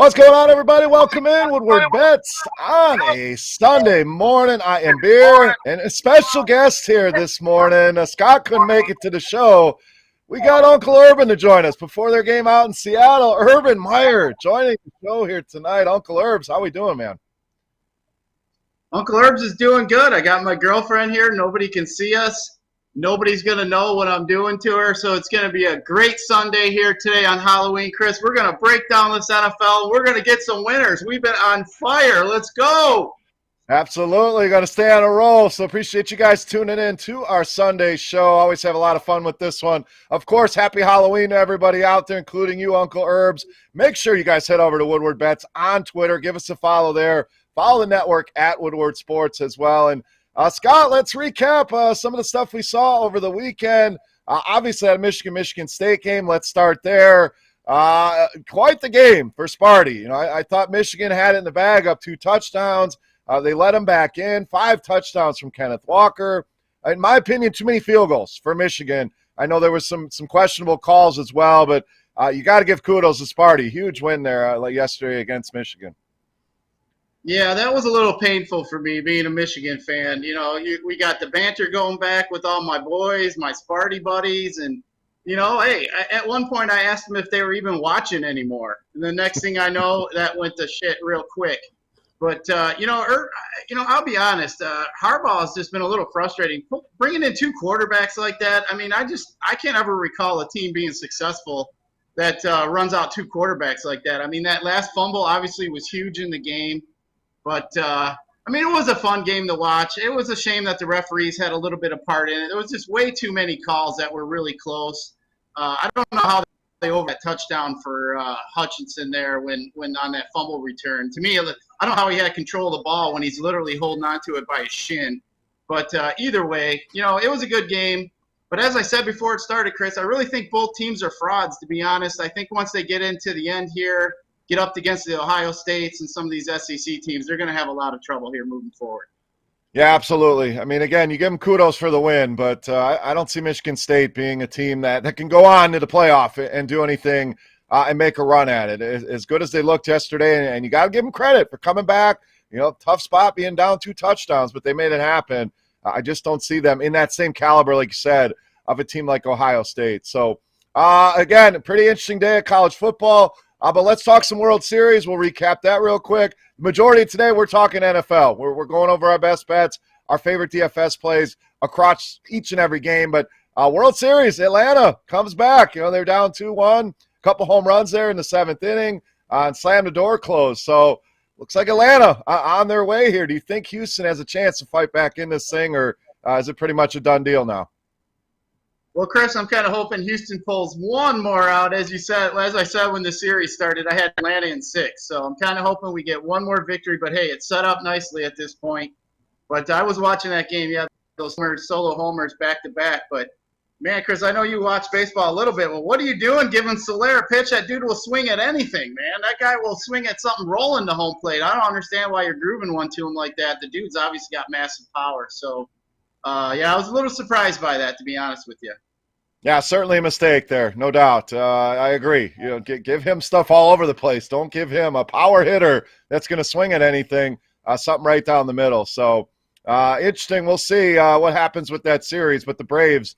What's going on, everybody? Welcome in Woodward Bets on a Sunday morning. I am Beer, and a special guest here this morning. Scott couldn't make it to the show. We got Uncle Urban to join us before their game out in Seattle. Urban Meyer joining the show here tonight. Uncle Urbs, how we doing, man? Uncle Urbs is doing good. I got my girlfriend here. Nobody can see us. Nobody's going to know what I'm doing to her, so it's going to be a great Sunday here today on Halloween, Chris. We're going to break down this NFL. We're going to get some winners. We've been on fire. Let's go. Absolutely. Got to stay on a roll, so appreciate you guys tuning in to our Sunday show. Always have a lot of fun with this one. Of course, happy Halloween to everybody out there, including you, Uncle Urbs. Make sure you guys head over to Woodward Bets on Twitter. Give us a follow there. Follow the network at Woodward Sports as well. And Scott, let's recap some of the stuff we saw over the weekend. Obviously, that Michigan State game. Let's start there. Quite the game for Sparty. I thought Michigan had it in the bag, up 2 touchdowns. They let them back in. 5 touchdowns from Kenneth Walker. In my opinion, too many field goals for Michigan. I know there was some questionable calls as well, but you got to give kudos to Sparty. Huge win there yesterday against Michigan. Yeah, that was a little painful for me being a Michigan fan. We got the banter going back with all my boys, my Sparty buddies, and, hey, at one point I asked them if they were even watching anymore. And the next thing I know, that went to shit real quick. But, I'll be honest, Harbaugh has just been a little frustrating. Bringing in 2 quarterbacks like that, I can't ever recall a team being successful that runs out 2 quarterbacks like that. That last fumble obviously was huge in the game. But, it was a fun game to watch. It was a shame that the referees had a little bit of part in it. There was just way too many calls that were really close. I don't know how they over that touchdown for Hutchinson there when on that fumble return. To me, I don't know how he had control of the ball when he's literally holding on to it by his shin. But either way, it was a good game. But as I said before it started, Chris, I really think both teams are frauds, to be honest. I think once they get into the end here, get up against the Ohio States and some of these SEC teams, they're going to have a lot of trouble here moving forward. Yeah, absolutely. Again, you give them kudos for the win, but I don't see Michigan State being a team that can go on to the playoff and do anything and make a run at it. As good as they looked yesterday, and you got to give them credit for coming back. Tough spot being down 2 touchdowns, but they made it happen. I just don't see them in that same caliber, like you said, of a team like Ohio State. So, again, a pretty interesting day of college football. But let's talk some World Series. We'll recap that real quick. The majority of today, we're talking NFL. We're going over our best bets, our favorite DFS plays across each and every game. But World Series, Atlanta comes back. They're down 2-1. A couple home runs there in the 7th inning and slammed the door closed. So looks like Atlanta on their way here. Do you think Houston has a chance to fight back in this thing, or is it pretty much a done deal now? Well, Chris, I'm kind of hoping Houston pulls one more out. As I said when the series started, I had Atlanta in 6. So I'm kind of hoping we get one more victory. But, hey, it's set up nicely at this point. But I was watching that game. Yeah, those solo homers back-to-back. But, man, Chris, I know you watch baseball a little bit. Well, what are you doing giving Soler a pitch? That dude will swing at anything, man. That guy will swing at something rolling the home plate. I don't understand why you're grooving one to him like that. The dude's obviously got massive power. So, I was a little surprised by that, to be honest with you. Yeah, certainly a mistake there, no doubt. I agree. Give him stuff all over the place. Don't give him a power hitter that's going to swing at anything, something right down the middle. So, interesting. We'll see what happens with that series. But the Braves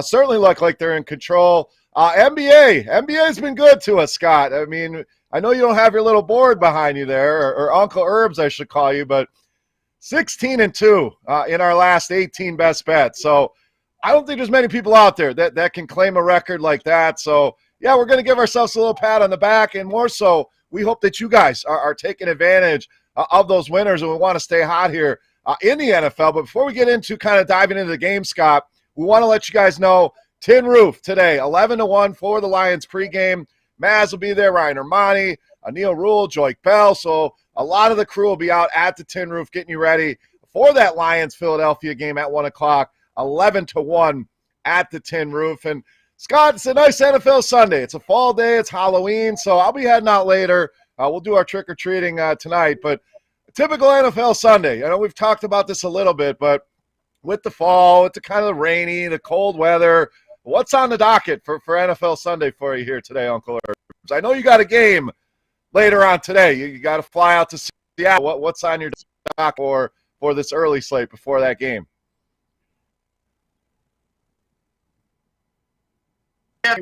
certainly look like they're in control. NBA's been good to us, Scott. I know you don't have your little board behind you there, or Uncle Urbs, I should call you, but 16-2 in our last 18 best bets. So, I don't think there's many people out there that can claim a record like that. So, yeah, we're going to give ourselves a little pat on the back, and more so, we hope that you guys are taking advantage of those winners, and we want to stay hot here in the NFL. But before we get into kind of diving into the game, Scott, we want to let you guys know Tin Roof today, 11-1 for the Lions pregame. Maz will be there, Ryan Armani, Neil Rule, Joik Bell. So a lot of the crew will be out at the Tin Roof getting you ready for that Lions-Philadelphia game at 1 o'clock. 11-1 at the Tin Roof. And Scott, it's a nice NFL Sunday. It's a fall day. It's Halloween, so I'll be heading out later. We'll do our trick-or-treating tonight. But a typical NFL Sunday. I know we've talked about this a little bit, but with the fall, with the kind of rainy, the cold weather, what's on the docket for NFL Sunday for you here today, Uncle Herbs? I know you got a game, later on today. You got to fly out to Seattle. What's on your dock for this early slate before that game?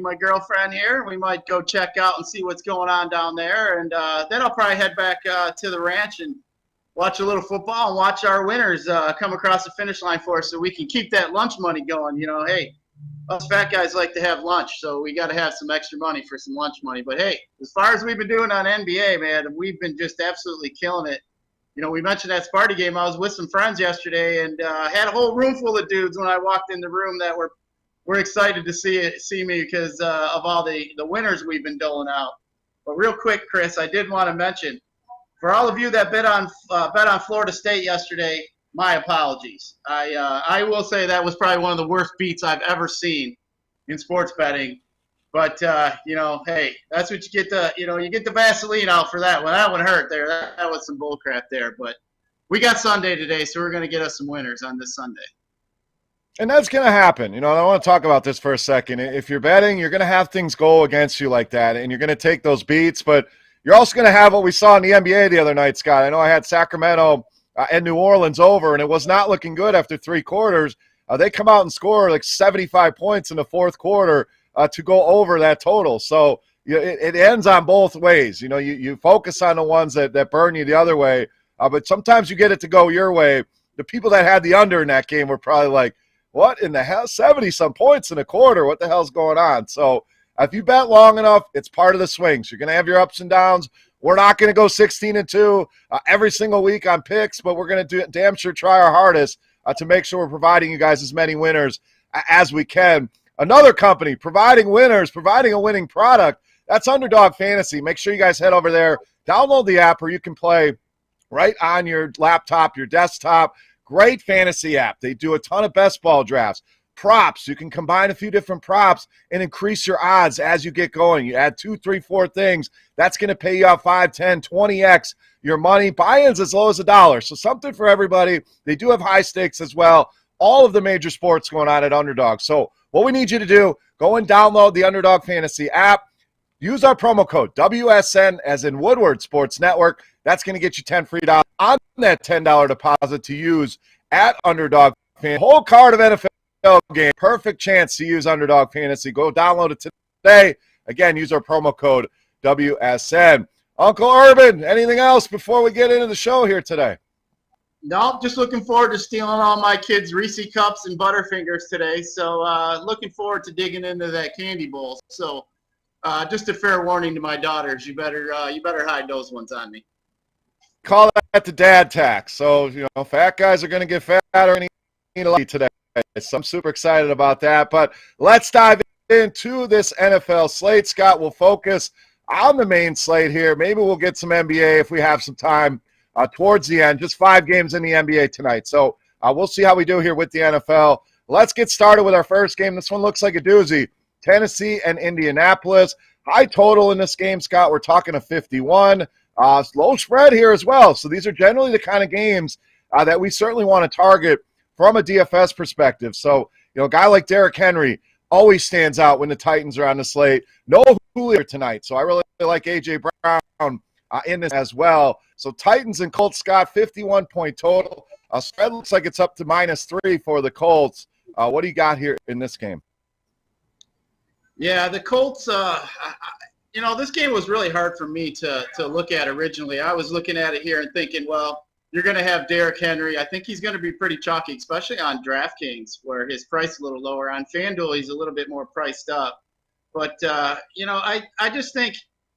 My girlfriend here. We might go check out and see what's going on down there, and then I'll probably head back to the ranch and watch a little football and watch our winners come across the finish line for us, so we can keep that lunch money going. You know, hey, us fat guys like to have lunch, so we got to have some extra money for some lunch money. But hey, as far as we've been doing on NBA, man, we've been just absolutely killing it. You know, we mentioned that Sparty game. I was with some friends yesterday and had a whole room full of dudes when I walked in the room that were excited to see me because of all the winners we've been doling out. But real quick, Chris, I did want to mention, for all of you that bet on Florida State yesterday, my apologies. I will say that was probably one of the worst beats I've ever seen in sports betting. But you know, hey, that's what you get you get the Vaseline out for that one. That one hurt there. That was some bullcrap there. But we got Sunday today, so we're going to get us some winners on this Sunday. And that's going to happen. You know, I want to talk about this for a second. If you're betting, you're going to have things go against you like that, and you're going to take those beats. But you're also going to have what we saw in the NBA the other night, Scott. I know I had Sacramento and New Orleans over, and it was not looking good after three quarters. They come out and score like 75 points in the fourth quarter to go over that total. So it ends on both ways. You know, you focus on the ones that burn you the other way, but sometimes you get it to go your way. The people that had the under in that game were probably like, what in the hell? 70-some points in a quarter. What the hell's going on? So if you bet long enough, it's part of the swings. You're going to have your ups and downs. We're not going to go 16-2 every single week on picks, but we're going to damn sure try our hardest to make sure we're providing you guys as many winners as we can. Another company providing winners, providing a winning product, that's Underdog Fantasy. Make sure you guys head over there, download the app where you can play right on your laptop, your desktop. Great fantasy app. They do a ton of best ball drafts. Props. You can combine a few different props and increase your odds as you get going. You add 2, 3, 4 things. That's going to pay you out 5, 10, 20x your money. Buy-ins as low as $1. So something for everybody. They do have high stakes as well. All of the major sports going on at Underdog. So what we need you to do, go and download the Underdog Fantasy app. Use our promo code WSN as in Woodward Sports Network. That's going to get you 10 free dollars on that $10 deposit to use at Underdog Fantasy. Whole card of NFL game. Perfect chance to use Underdog Fantasy. Go download it today. Again, use our promo code WSN. Uncle Urban, anything else before we get into the show here today? No, just looking forward to stealing all my kids' Reese Cups and Butterfingers today. So looking forward to digging into that candy bowl. So just a fair warning to my daughters, you better hide those ones on me. Call that the dad tax. So, you know, fat guys are going to get fatter and eat a lot today. So I'm super excited about that. But let's dive into this NFL slate. Scott, we'll focus on the main slate here. Maybe we'll get some NBA if we have some time towards the end. Just 5 games in the NBA tonight. So we'll see how we do here with the NFL. Let's get started with our first game. This one looks like a doozy. Tennessee and Indianapolis. High total in this game, Scott. We're talking a 51. Low spread here as well. So these are generally the kind of games that we certainly want to target from a DFS perspective. So, you know, a guy like Derrick Henry always stands out when the Titans are on the slate. No Julio tonight. So I really like A.J. Brown in this as well. So Titans and Colts, Scott, 51-point total. Spread looks like it's up to -3 for the Colts. What do you got here in this game? Yeah, the Colts, you know, this game was really hard for me to look at originally. I was looking at it here and thinking, well, you're going to have Derrick Henry. I think he's going to be pretty chalky, especially on DraftKings, where his price is a little lower. On FanDuel, he's a little bit more priced up. But, you know, I just think,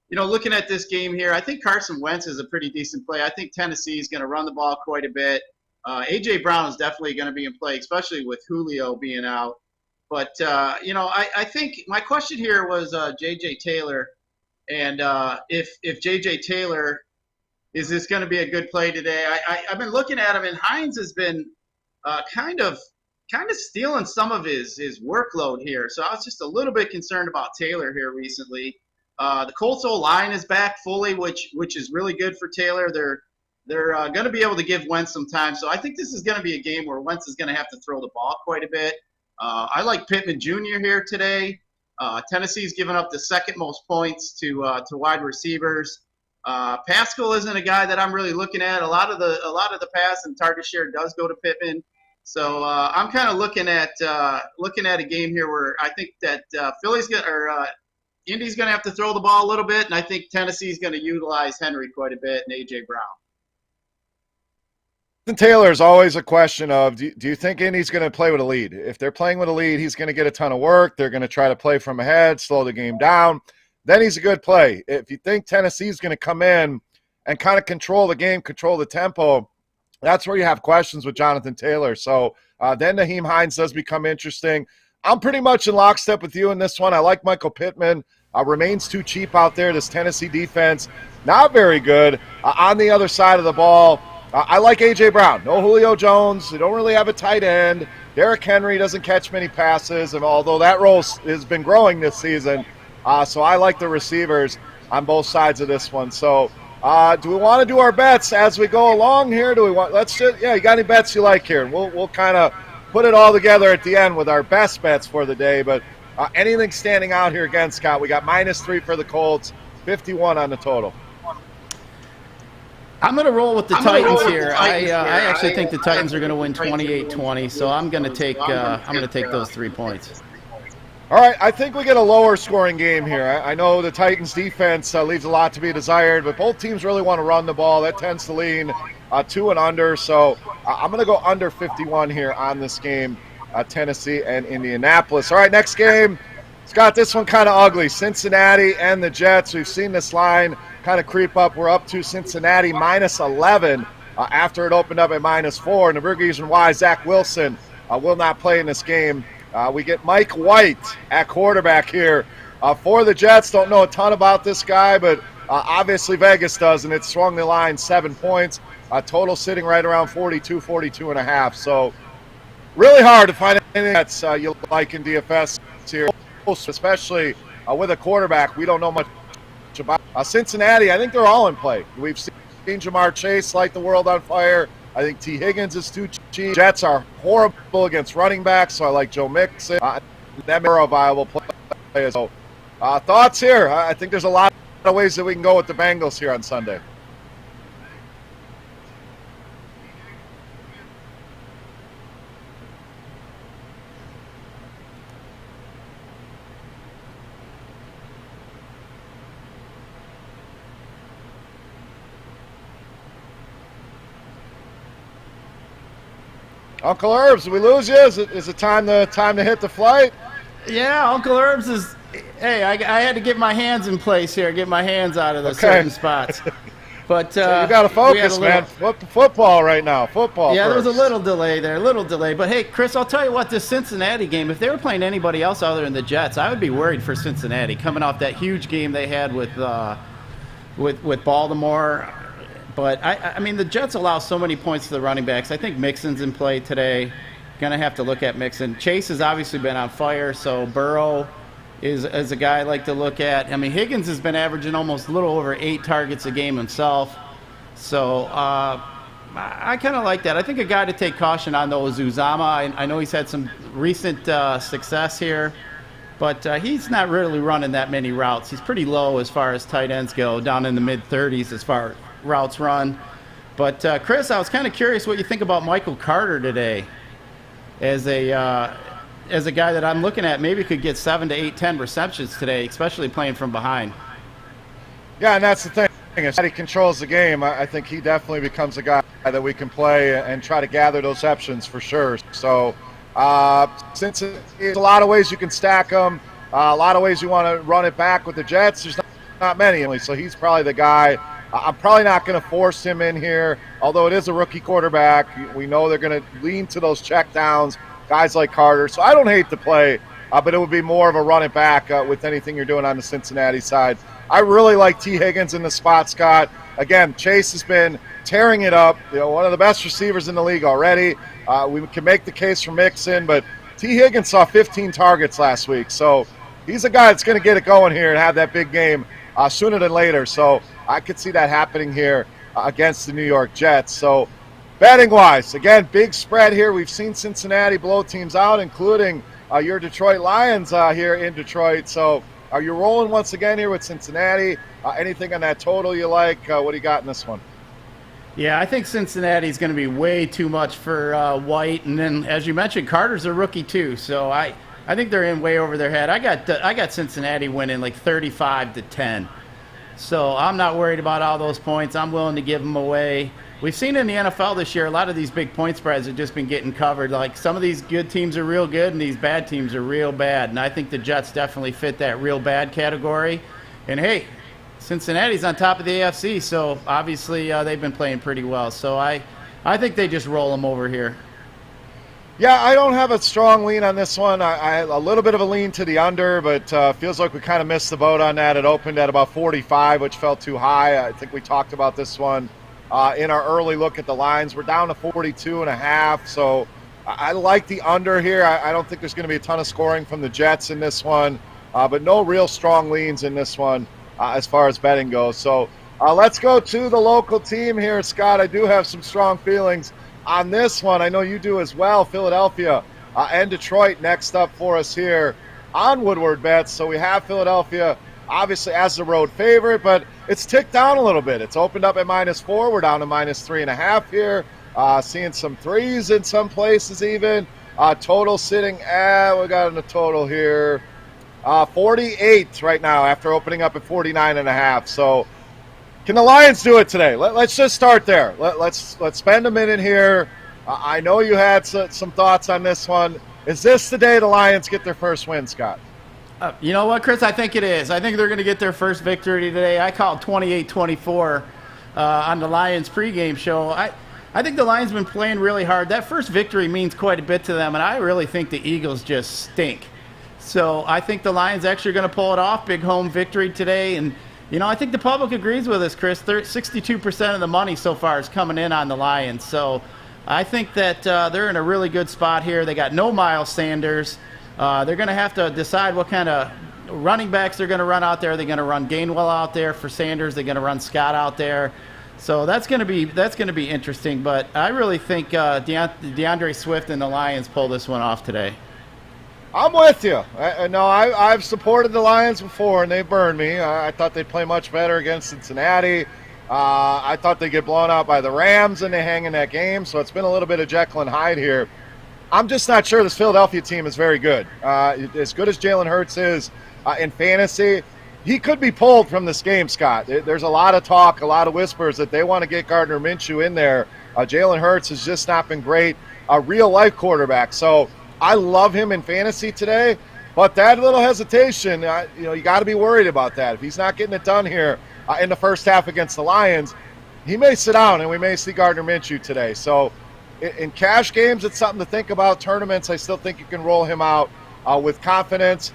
you know, looking at this game here, I think Carson Wentz is a pretty decent play. I think Tennessee is going to run the ball quite a bit. A.J. Brown is definitely going to be in play, especially with Julio being out. But, you know, I think my question here was J.J. Taylor. And if J.J. Taylor, is this going to be a good play today? I've been looking at him, and Hines has been kind of stealing some of his workload here. So I was just a little bit concerned about Taylor here recently. The Colts O-line is back fully, which is really good for Taylor. They're going to be able to give Wentz some time. So I think this is going to be a game where Wentz is going to have to throw the ball quite a bit. I like Pittman Jr. here today. Tennessee's given up the second most points to wide receivers. Pascal isn't a guy that I'm really looking at. A lot of the pass and target share does go to Pittman. So I'm kind of looking at a game here where I think that Indy's going to have to throw the ball a little bit, and I think Tennessee's going to utilize Henry quite a bit and A.J. Brown. Taylor is always a question of, do you think Indy's going to play with a lead? If they're playing with a lead, he's going to get a ton of work. They're going to try to play from ahead, slow the game down. Then he's a good play. If you think Tennessee's going to come in and kind of control the game, control the tempo, that's where you have questions with Jonathan Taylor. So then Nyheim Hines does become interesting. I'm pretty much in lockstep with you in this one. I like Michael Pittman. Remains too cheap out there. This Tennessee defense, not very good. On the other side of the ball, I like A.J. Brown. No Julio Jones. They don't really have a tight end. Derrick Henry doesn't catch many passes, and although that role has been growing this season, so I like the receivers on both sides of this one. So do we want to do our bets as we go along here? You got any bets you like here? We'll kind of put it all together at the end with our best bets for the day. But anything standing out here again, Scott? We got -3 for the Colts, 51 on the total. I'm going to roll with the Titans here. I actually think the Titans are going to win 28-20, so I'm going to take those 3 points. All right, I think we get a lower scoring game here. I know the Titans defense leaves a lot to be desired, but both teams really want to run the ball. That tends to lean 2 and under, so I'm going to go under 51 here on this game, Tennessee and Indianapolis. All right, next game. Scott, this one kind of ugly. Cincinnati and the Jets. We've seen this line kind of creep up. We're up to Cincinnati -11 after it opened up at -4. And the big reason why Zach Wilson will not play in this game. We get Mike White at quarterback here for the Jets. Don't know a ton about this guy, but obviously Vegas does, and it swung the line 7 points. Total sitting right around 42.5. So really hard to find anything that's you like in DFS here, especially with a quarterback we don't know much about. Cincinnati, I think they're all in play. We've seen Jamar Chase light the world on fire. I think T. Higgins is too cheap. Jets are horrible against running backs, so I like Joe Mixon. That are a viable play. So, thoughts here? I think there's a lot of ways that we can go with the Bengals here on Sunday. Uncle Herbs, did we lose you? Is it time to hit the flight? Yeah, Uncle Herbs is. Hey, I had to get my hands in place here, get my hands out of the certain spots. But so you got to focus, man. Football right now. Football. Yeah, first. There was a little delay there, But hey, Chris, I'll tell you what. This Cincinnati game, if they were playing anybody else other than the Jets, I would be worried for Cincinnati coming off that huge game they had with Baltimore. But, I mean, the Jets allow so many points to the running backs. I think Mixon's in play today. Going to have to look at Mixon. Chase has obviously been on fire, so Burrow is a guy I like to look at. I mean, Higgins has been averaging almost a little over 8 targets a game himself. So I kind of like that. I think a guy to take caution on, though, is Uzama. I know he's had some recent success here, but he's not really running that many routes. He's pretty low as far as tight ends go, down in the mid-30s as far as routes run. But Chris, I was kind of curious what you think about Michael Carter today as a guy that I'm looking at maybe could get 7 to 8, 10 receptions today, especially playing from behind. Yeah, and that's the thing. As he controls the game, I think he definitely becomes a guy that we can play and try to gather those receptions for sure. So since there's a lot of ways you can stack them, a lot of ways you want to run it back with the Jets, there's not many. So he's probably the guy. I'm probably not going to force him in here, although it is a rookie quarterback. We know they're going to lean to those checkdowns, guys like Carter. So I don't hate the play, but it would be more of a run it back with anything you're doing on the Cincinnati side. I really like T. Higgins in the spot, Scott. Again, Chase has been tearing it up. One of the best receivers in the league already. We can make the case for Mixon, but T. Higgins saw 15 targets last week. So he's a guy that's going to get it going here and have that big game sooner than later. So I could see that happening here against the New York Jets. So betting-wise, again, big spread here. We've seen Cincinnati blow teams out, including your Detroit Lions here in Detroit. So Are you rolling once again here with Cincinnati? Anything on that total you like? What do you got in this one? Yeah, I think Cincinnati's going to be way too much for White, and then as you mentioned, Carter's a rookie too, so I think they're in way over their head. I got Cincinnati winning like 35-10, so I'm not worried about all those points. I'm willing to give them away. We've seen in the NFL this year a lot of these big point spreads have just been getting covered. Like some of these good teams are real good, and these bad teams are real bad, and I think the Jets definitely fit that real bad category. And hey, Cincinnati's on top of the AFC, so obviously they've been playing pretty well. So I think they just roll them over here. Yeah, I don't have a strong lean on this one. I a little bit of a lean to the under, but feels like we kind of missed the boat on that. It opened at about 45, which felt too high. I think we talked about this one in our early look at the lines. We're down to 42.5, so I like the under here. I don't think there's going to be a ton of scoring from the Jets in this one, but no real strong leans in this one. As far as betting goes. So let's go to the local team here, Scott. I do have some strong feelings on this one. I know you do as well. Philadelphia and Detroit next up for us here on Woodward Bets. So we have Philadelphia obviously as the road favorite, but it's ticked down a little bit. It's opened up at -4. We're down to -3.5 here. Seeing some threes in some places even. Total sitting at, we got in the total here, 48 right now after opening up at 49.5. So can the Lions do it today? Let's just start there. Let's spend a minute here. I know you had some thoughts on this one. Is this the day the Lions get their first win, Scott? You know what, Chris? I think it is. I think they're going to get their first victory today. I called 28-24 on the Lions pregame show. I think the Lions have been playing really hard. That first victory means quite a bit to them, and I really think the Eagles just stink. So I think the Lions actually are going to pull it off. Big home victory today. And, you know, I think the public agrees with us, Chris. 62% of the money so far is coming in on the Lions. So I think that they're in a really good spot here. They got no Miles Sanders. They're going to have to decide what kind of running backs they're going to run out there. They're going to run Gainwell out there for Sanders. They're going to run Scott out there. So that's going to be interesting. But I really think DeAndre Swift and the Lions pull this one off today. I'm with you. I've supported the Lions before, and they burned me. I thought they'd play much better against Cincinnati. I thought they'd get blown out by the Rams, and they hang in that game. So it's been a little bit of Jekyll and Hyde here. I'm just not sure this Philadelphia team is very good. As good as Jalen Hurts is in fantasy, he could be pulled from this game, Scott. There's a lot of talk, a lot of whispers that they want to get Gardner Minshew in there. Jalen Hurts has just not been great. A real-life quarterback. So I love him in fantasy today, but that little hesitation, you got to be worried about that. If he's not getting it done here in the first half against the Lions, he may sit down, and we may see Gardner Minshew today. So in cash games, it's something to think about. Tournaments, I still think you can roll him out with confidence.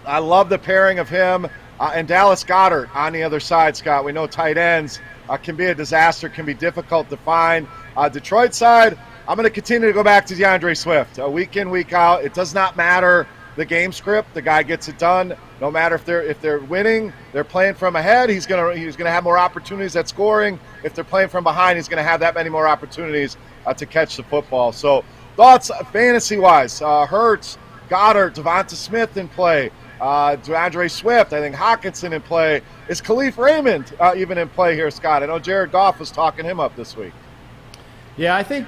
I love the pairing of him and Dallas Goedert on the other side, Scott. We know tight ends can be a disaster, can be difficult to find. Detroit side, I'm going to continue to go back to DeAndre Swift. Week in, week out, it does not matter the game script. The guy gets it done. No matter if they're winning, they're playing from ahead. He's going to have more opportunities at scoring. If they're playing from behind, he's going to have that many more opportunities to catch the football. So thoughts fantasy-wise: Hurts, Goddard, Devonta Smith in play, DeAndre Swift. I think Hawkinson in play. Is Khalif Raymond even in play here, Scott? I know Jared Goff was talking him up this week. Yeah, I think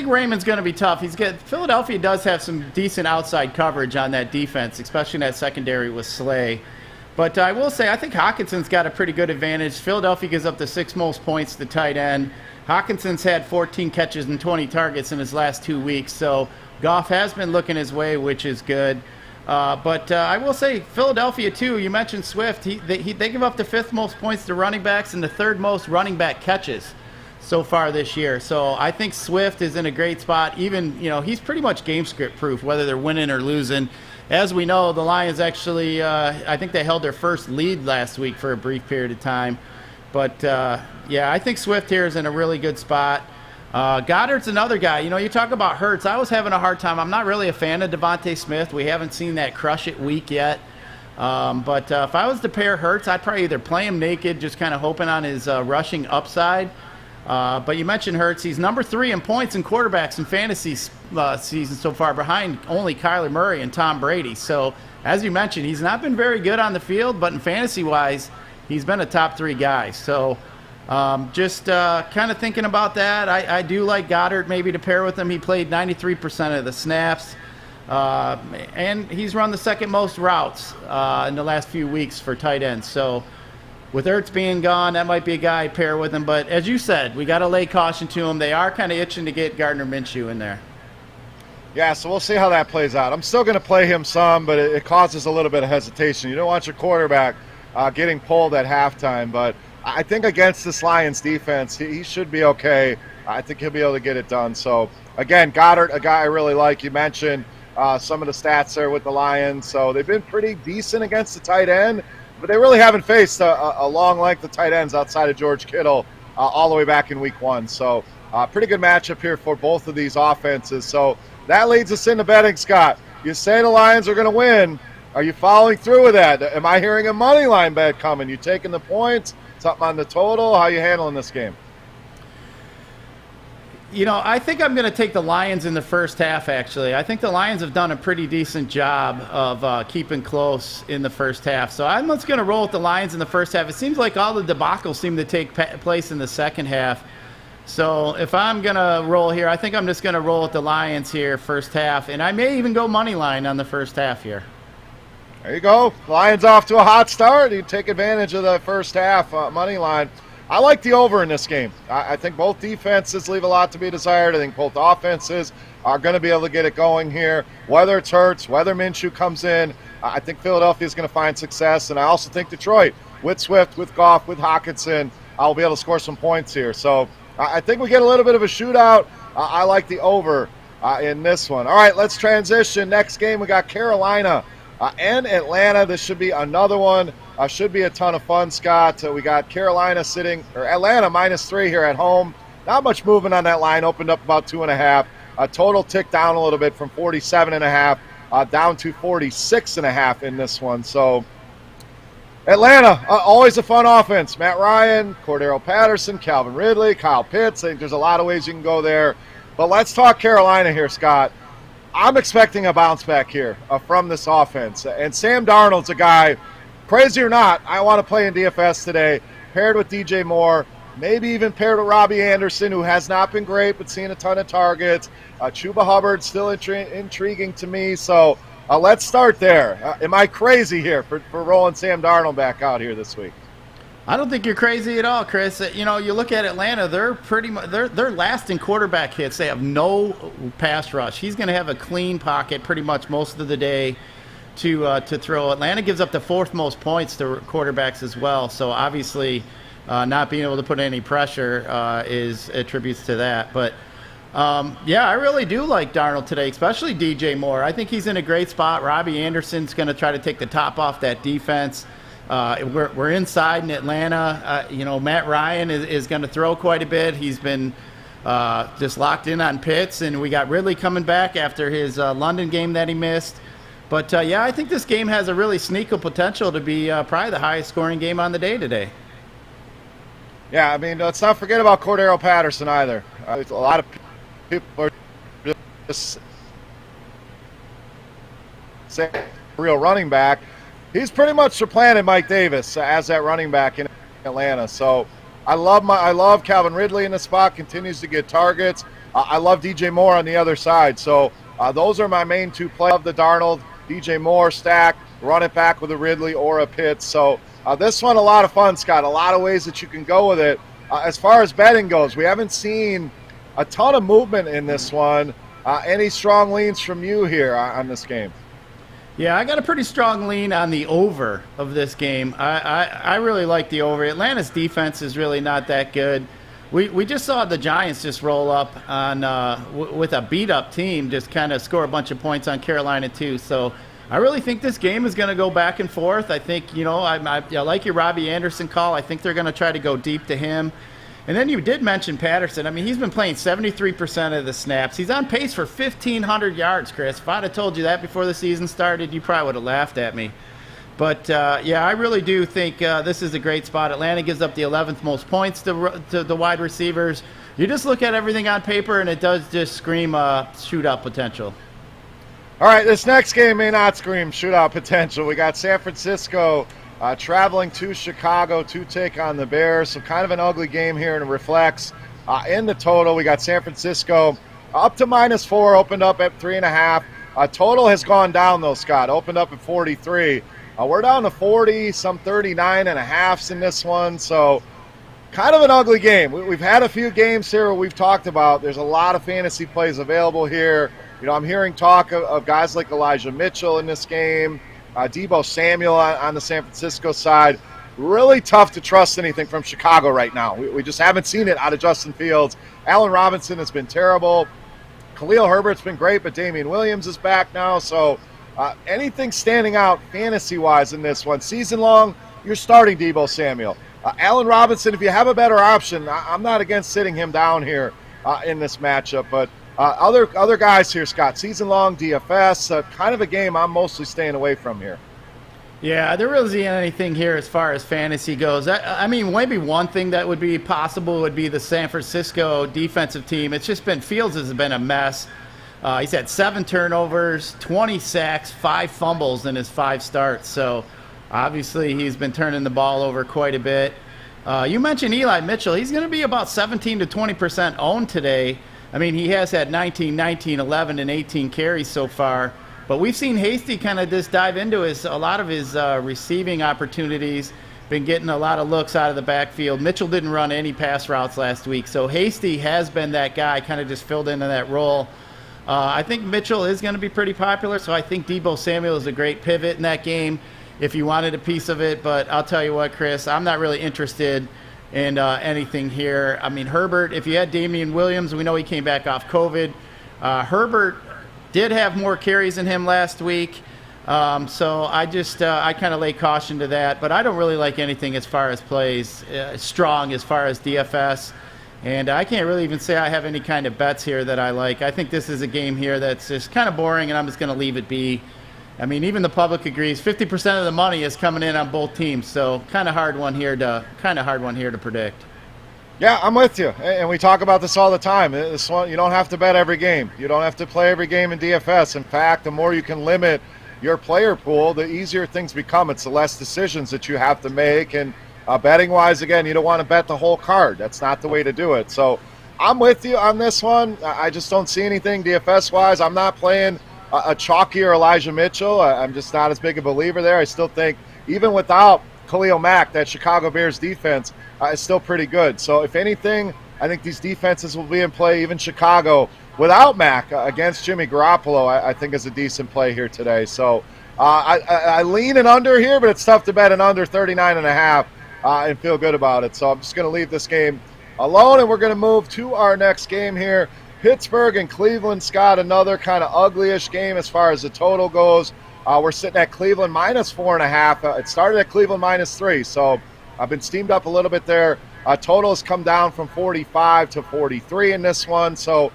Raymond's going to be tough. Philadelphia does have some decent outside coverage on that defense, especially in that secondary with Slay. But I will say I think Hawkinson's got a pretty good advantage. Philadelphia gives up the 6th most points to tight end. Hawkinson's had 14 catches and 20 targets in his last 2 weeks, so Goff has been looking his way, which is good. But I will say Philadelphia, too, you mentioned Swift. They give up the 5th most points to running backs and the 3rd most running back catches so far this year. So I think Swift is in a great spot. Even, he's pretty much game script proof, whether they're winning or losing. As we know, the Lions actually, I think they held their first lead last week for a brief period of time. But, I think Swift here is in a really good spot. Goddard's another guy. You talk about Hurts. I was having a hard time. I'm not really a fan of Devonta Smith. We haven't seen that crush it week yet. But if I was to pair Hurts, I'd probably either play him naked, just kind of hoping on his rushing upside, But you mentioned Hurts. He's number 3 in points and quarterbacks in fantasy season so far, behind only Kyler Murray and Tom Brady. So, as you mentioned, he's not been very good on the field, but in fantasy-wise, he's been a top 3 guy. So, just kind of thinking about that. I do like Goddard maybe to pair with him. He played 93% of the snaps. And he's run the second most routes in the last few weeks for tight ends. So with Ertz being gone, that might be a guy I'd pair with him. But as you said, we got to lay caution to him. They are kind of itching to get Gardner Minshew in there. Yeah, so we'll see how that plays out. I'm still going to play him some, but it causes a little bit of hesitation. You don't want your quarterback getting pulled at halftime, but I think against this Lions defense, he should be okay. I think he'll be able to get it done. So, again, Goddard, a guy I really like. You mentioned some of the stats there with the Lions. So they've been pretty decent against the tight end, but they really haven't faced a long length of tight ends outside of George Kittle all the way back in week 1. So pretty good matchup here for both of these offenses. So that leads us into betting, Scott. You say the Lions are going to win. Are you following through with that? Am I hearing a money line bet coming? You taking the points? Something on the total? How are you handling this game? You know, I think I'm going to take the Lions in the first half, actually. I think the Lions have done a pretty decent job of keeping close in the first half. So I'm just going to roll with the Lions in the first half. It seems like all the debacles seem to take place in the second half. So if I'm going to roll here, I think I'm just going to roll with the Lions here first half. And I may even go money line on the first half here. There you go. Lions off to a hot start. You take advantage of the first half money line. I like the over in this game. I think both defenses leave a lot to be desired. I think both offenses are going to be able to get it going here. Whether it's Hurts, whether Minshew comes in, I think Philadelphia is going to find success. And I also think Detroit, with Swift, with Goff, with Hockenson, I'll be able to score some points here. So I think we get a little bit of a shootout. I like the over in this one. All right, let's transition. Next game, we got Carolina and Atlanta. This should be another one. Should be a ton of fun, Scott. We got Carolina sitting, or Atlanta -3 here at home. Not much movement on that line. Opened up about 2.5. Total ticked down a little bit from 47.5 down to 46.5 in this one. So Atlanta, always a fun offense. Matt Ryan, Cordero Patterson, Calvin Ridley, Kyle Pitts. I think there's a lot of ways you can go there. But let's talk Carolina here, Scott. I'm expecting a bounce back here from this offense. And Sam Darnold's a guy, crazy or not, I want to play in DFS today, paired with DJ Moore, maybe even paired with Robbie Anderson, who has not been great but seeing a ton of targets. Chuba Hubbard still intriguing to me. So let's start there. Am I crazy here for rolling Sam Darnold back out here this week? I don't think you're crazy at all, Chris. You know, you look at Atlanta; they're pretty much they're last in quarterback hits. They have no pass rush. He's going to have a clean pocket pretty much most of the day to throw. Atlanta gives up the 4th most points to quarterbacks as well. So obviously, not being able to put any pressure is attributes to that. But yeah, I really do like Darnold today, especially DJ Moore. I think he's in a great spot. Robbie Anderson's going to try to take the top off that defense. We're inside in Atlanta. You know, Matt Ryan is going to throw quite a bit. He's been just locked in on Pitts, and we got Ridley coming back after his London game that he missed. But, yeah, I think this game has a really sneakable potential to be probably the highest scoring game on the day today. Yeah, I mean, let's not forget about Cordero Patterson either. A lot of people are just saying real running back. He's pretty much supplanted Mike Davis as that running back in Atlanta. So I love Calvin Ridley in the spot, continues to get targets. I love DJ Moore on the other side. So those are my main 2 plays of the Darnold. DJ Moore stack, run it back with a Ridley or a Pitts. So this one, a lot of fun, Scott. A lot of ways that you can go with it. As far as betting goes, we haven't seen a ton of movement in this one. Any strong leans from you here on this game? Yeah, I got a pretty strong lean on the over of this game. I really like the over. Atlanta's defense is really not that good. We just saw the Giants just roll up on with a beat-up team, just kind of score a bunch of points on Carolina too. So I really think this game is going to go back and forth. I think, you know, I like your Robbie Anderson call. I think they're going to try to go deep to him. And then you did mention Patterson. I mean, he's been playing 73% of the snaps. He's on pace for 1,500 yards, Chris. If I'd have told you that before the season started, you probably would have laughed at me. But, yeah, I really do think this is a great spot. Atlanta gives up the 11th most points to the wide receivers. You just look at everything on paper, and it does just scream shootout potential. All right, this next game may not scream shootout potential. We got San Francisco traveling to Chicago to take on the Bears. So kind of an ugly game here, and it reflects in the total. We got San Francisco up to -4, opened up at 3.5. Total has gone down, though, Scott. Opened up at 43. We're down to 40, some 39.5s in this one. So kind of an ugly game. We've had a few games here where we've talked about there's a lot of fantasy plays available here. You know, I'm hearing talk of guys like Elijah Mitchell in this game, Deebo Samuel on the San Francisco side. Really tough to trust anything from Chicago right now. We just haven't seen it out of Justin Fields. Allen Robinson has been terrible. Khalil Herbert's been great, but Damian Williams is back now. So anything standing out fantasy-wise in this one? Season long, you're starting Deebo Samuel. Allen Robinson, if you have a better option, I'm not against sitting him down here in this matchup. But other guys here, Scott, season long, DFS, kind of a game I'm mostly staying away from here. Yeah, there really isn't anything here as far as fantasy goes. I mean, maybe one thing that would be possible would be the San Francisco defensive team. It's just been, Fields has been a mess. He's had 7 turnovers, 20 sacks, 5 fumbles in his 5 starts. So obviously he's been turning the ball over quite a bit. You mentioned Eli Mitchell. He's going to be about 17 to 20% owned today. I mean, he has had 19, 11, and 18 carries so far. But we've seen Hasty kind of just dive into a lot of his receiving opportunities, been getting a lot of looks out of the backfield. Mitchell didn't run any pass routes last week, so Hasty has been that guy, kind of just filled into that role. I think Mitchell is going to be pretty popular, so I think Deebo Samuel is a great pivot in that game if you wanted a piece of it. But I'll tell you what, Chris, I'm not really interested in anything here. I mean, Herbert, if you had Damian Williams, we know he came back off COVID. Herbert did have more carries than him last week. So I kind of lay caution to that. But I don't really like anything as far as plays strong as far as DFS. And I can't really even say I have any kind of bets here that I like. I think this is a game here that's just kind of boring, and I'm just going to leave it be. I mean, even the public agrees 50% of the money is coming in on both teams. So kind of hard one here to predict. Yeah, I'm with you, and we talk about this all the time. This one, you don't have to bet every game. You don't have to play every game in DFS. In fact, the more you can limit your player pool, the easier things become. It's the less decisions that you have to make, and betting-wise, again, you don't want to bet the whole card. That's not the way to do it. So I'm with you on this one. I just don't see anything DFS-wise. I'm not playing a chalkier Elijah Mitchell. I'm just not as big a believer there. I still think, even without Khalil Mack, that Chicago Bears defense is still pretty good. So if anything, I think these defenses will be in play. Even Chicago without Mack against Jimmy Garoppolo, I think is a decent play here today. So I lean an under here, but it's tough to bet an under 39.5 and feel good about it. So I'm just going to leave this game alone, and we're going to move to our next game here. Pittsburgh and Cleveland. Scott, another kind of ugly-ish game as far as the total goes. We're sitting at Cleveland -4.5. It started at Cleveland -3, so I've been steamed up a little bit there. Total has come down from 45 to 43 in this one, so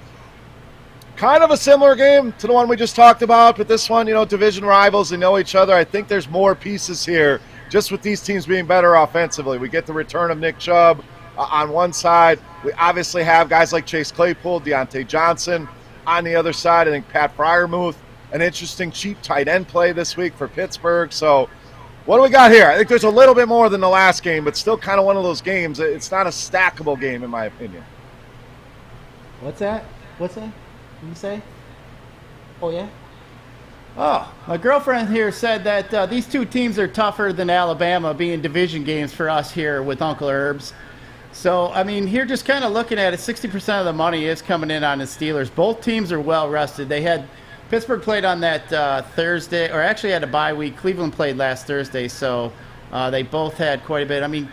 kind of a similar game to the one we just talked about, but this one, you know, division rivals, they know each other. I think there's more pieces here, just with these teams being better offensively. We get the return of Nick Chubb on one side. We obviously have guys like Chase Claypool, Deontay Johnson. On the other side, I think Pat Freiermuth, an interesting cheap tight end play this week for Pittsburgh. So what do we got here? I think there's a little bit more than the last game, but still kind of one of those games. It's not a stackable game, in my opinion. What's that? What did you say? Oh, yeah? Oh, my girlfriend here said that these two teams are tougher than Alabama, being division games for us here with Uncle Herbs. So, I mean, here just kind of looking at it, 60% of the money is coming in on the Steelers. Both teams are well rested. Pittsburgh played on that Thursday, or actually had a bye week. Cleveland played last Thursday, so they both had quite a bit. I mean,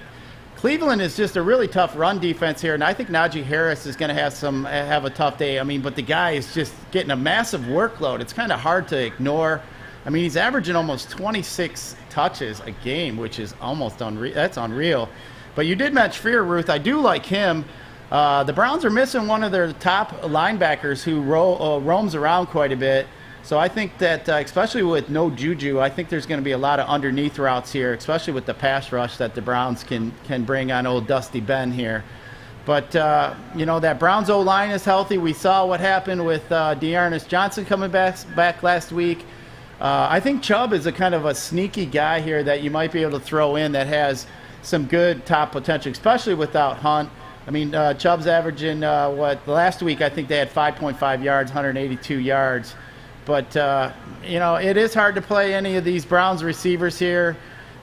Cleveland is just a really tough run defense here, and I think Najee Harris is going to have a tough day. I mean, but the guy is just getting a massive workload. It's kind of hard to ignore. I mean, he's averaging almost 26 touches a game, which is almost unreal. That's unreal. But you did mention Freiermuth. I do like him. The Browns are missing one of their top linebackers who roams around quite a bit. So I think that, especially with no Juju, I think there's going to be a lot of underneath routes here, especially with the pass rush that the Browns can bring on old Dusty Ben here. But, that Browns O-line is healthy. We saw what happened with Dearness Johnson coming back last week. I think Chubb is a kind of a sneaky guy here that you might be able to throw in that has some good top potential, especially without Hunt. I mean, Chubb's averaging, last week I think they had 5.5 yards, 182 yards. But, it is hard to play any of these Browns receivers here,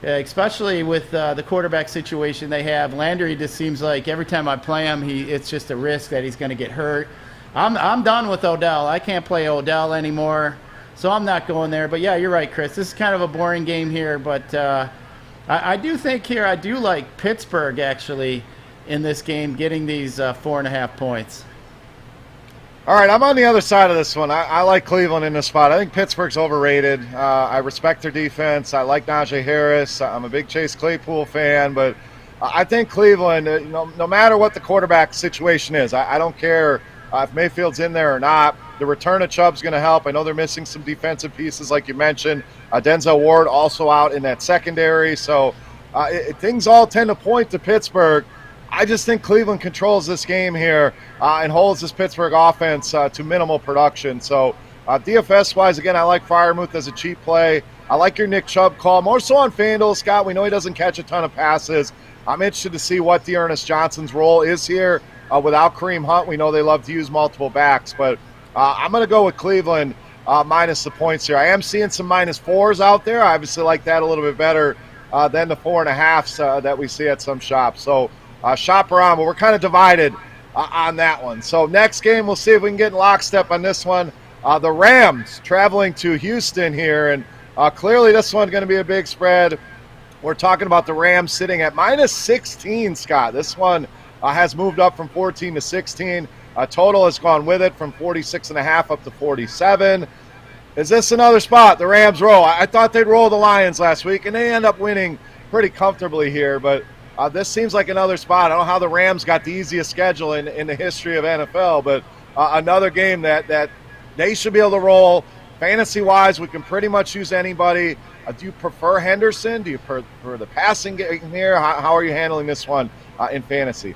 especially with the quarterback situation they have. Landry just seems like every time I play him, it's just a risk that he's going to get hurt. I'm done with Odell. I can't play Odell anymore, so I'm not going there. But, yeah, you're right, Chris. This is kind of a boring game here. But I do think here I do like Pittsburgh, actually, in this game, getting these 4.5 points. All right, I'm on the other side of this one. I like Cleveland in this spot. I think Pittsburgh's overrated. I respect their defense. I like Najee Harris. I'm a big Chase Claypool fan, but I think Cleveland, no matter what the quarterback situation is, I don't care if Mayfield's in there or not. The return of Chubb's going to help. I know they're missing some defensive pieces, like you mentioned. Denzel Ward also out in that secondary. So things all tend to point to Pittsburgh. I just think Cleveland controls this game here and holds this Pittsburgh offense to minimal production. So DFS-wise, again, I like Freiermuth as a cheap play. I like your Nick Chubb call, more so on FanDuel. Scott, we know he doesn't catch a ton of passes. I'm interested to see what Dearness Johnson's role is here without Kareem Hunt. We know they love to use multiple backs, but I'm going to go with Cleveland minus the points here. I am seeing some -4s out there. I obviously like that a little bit better than the 4.5s that we see at some shops. So shop around, but we're kind of divided on that one. So next game, we'll see if we can get in lockstep on this one. The Rams traveling to Houston here, and clearly this one's going to be a big spread. We're talking about the Rams sitting at -16, Scott. This one has moved up from 14 to 16. Total has gone with it from 46.5 up to 47. Is this another spot the Rams roll? I thought they'd roll the Lions last week, and they end up winning pretty comfortably here, but this seems like another spot. I don't know how the Rams got the easiest schedule in the history of NFL, but another game that they should be able to roll. Fantasy-wise, we can pretty much use anybody. Do you prefer Henderson? Do you prefer the passing game here? How are you handling this one in fantasy?